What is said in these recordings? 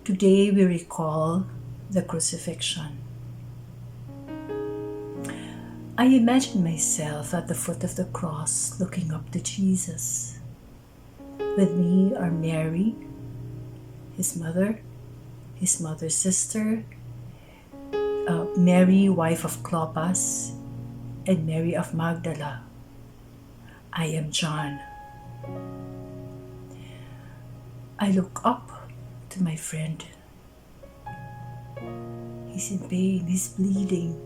Today we recall the crucifixion. I imagine myself at the foot of the cross looking up to Jesus. With me are Mary, his mother's sister, Mary, wife of Clopas, and Mary of Magdala. I am John. I look up to my friend. He's in pain, he's bleeding.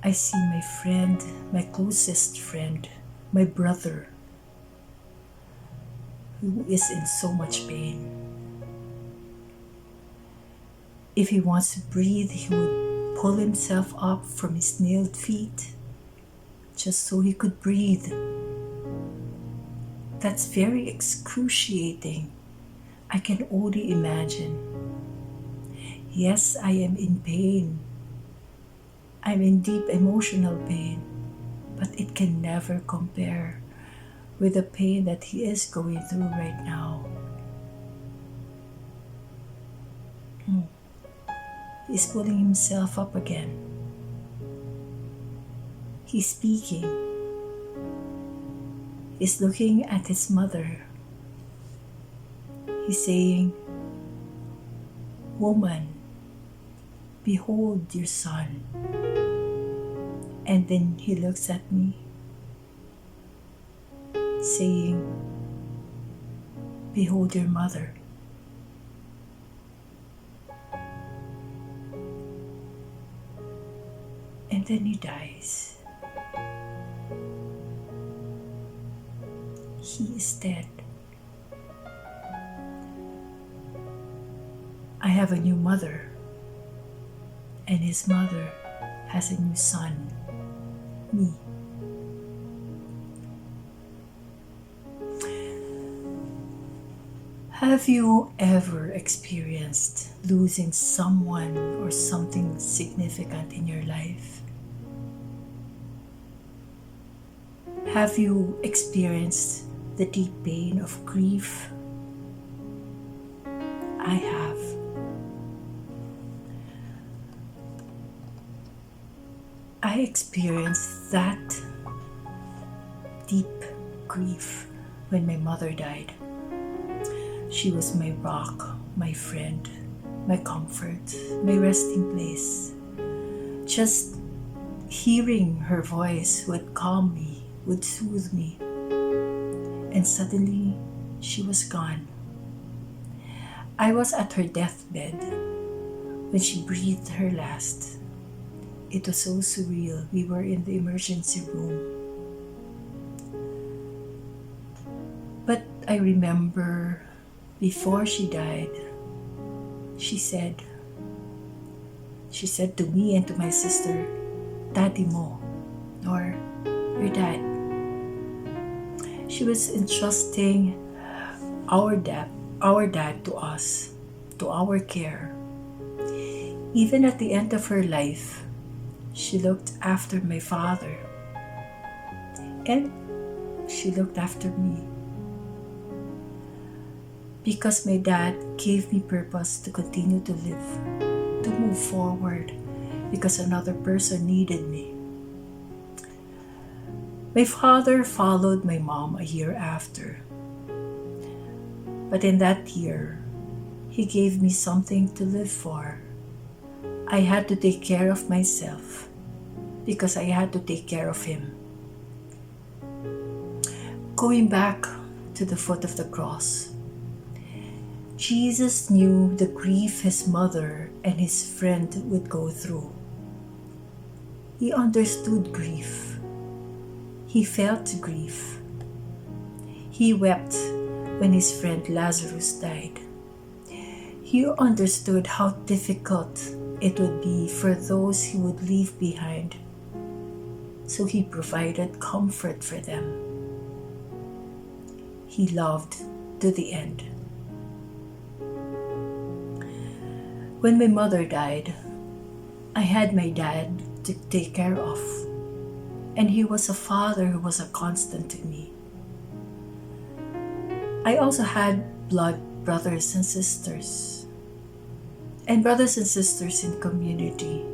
I see my friend, my closest friend, my brother, who is in so much pain. If he wants to breathe, he would pull himself up from his nailed feet just so he could breathe. That's very excruciating. I can only imagine. Yes, I am in pain. I'm in deep emotional pain, but it can never compare with the pain that he is going through right now. He's pulling himself up again. He's speaking. He's looking at his mother. He's saying, "Woman, behold your son." And then he looks at me, saying, "Behold your mother." And then he dies. He is dead. I have a new mother, and his mother has a new son, me. Have you ever experienced losing someone or something significant in your life? Have you experienced the deep pain of grief? I have. I experienced that deep grief when my mother died. She was my rock, my friend, my comfort, my resting place. Just hearing her voice would calm me, would soothe me. And suddenly, she was gone. I was at her deathbed when she breathed her last. It was so surreal. We were in the emergency room. But I remember before she died, she said to me and to my sister, "Daddy mo," or "Your dad." She was entrusting our dad to us, to our care. Even at the end of her life, she looked after my father, and she looked after me. Because my dad gave me purpose to continue to live, to move forward, because another person needed me. My father followed my mom a year after. But in that year, he gave me something to live for. I had to take care of myself because I had to take care of him. Going back to the foot of the cross, Jesus knew the grief his mother and his friend would go through. He understood grief. He felt grief. He wept when his friend Lazarus died. He understood how difficult it would be for those he would leave behind. So he provided comfort for them. He loved to the end. When my mother died, I had my dad to take care of, and he was a father who was a constant to me. I also had blood brothers and sisters, and brothers and sisters in community.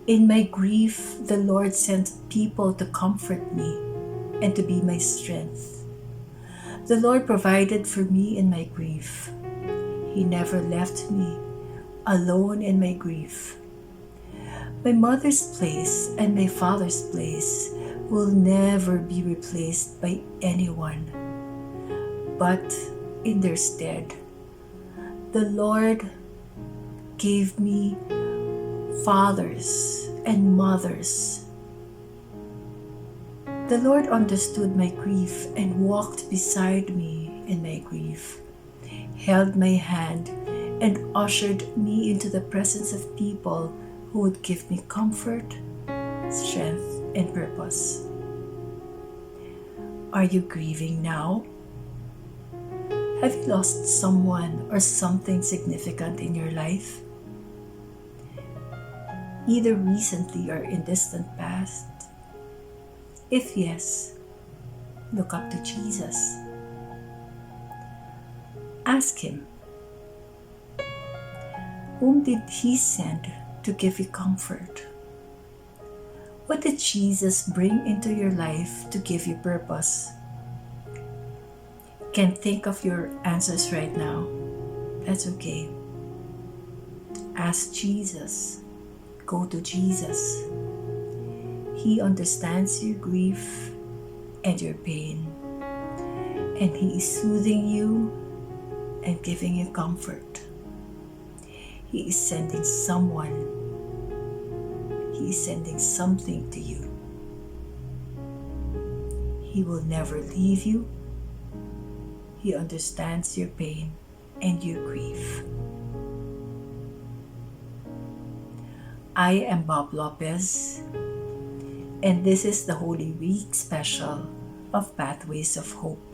In my grief, the Lord sent people to comfort me and to be my strength. The Lord provided for me in my grief. He never left me alone in my grief. My mother's place and my father's place will never be replaced by anyone. But in their stead, the Lord gave me fathers and mothers. The Lord understood my grief and walked beside me in my grief, held my hand, and ushered me into the presence of people who would give me comfort, strength, and purpose. Are you grieving now? Have you lost someone or something significant in your life? Either recently or in distant past? If yes, look up to Jesus. Ask Him, whom did He send to give you comfort? What did Jesus bring into your life to give you purpose? Can't think of your answers right now. That's okay. Ask Jesus. Go to Jesus. He understands your grief and your pain, and He is soothing you and giving you comfort. He is sending someone. He is sending something to you. He will never leave you. He understands your pain and your grief. I am Bob Lopez, and this is the Holy Week special of Pathways of Hope.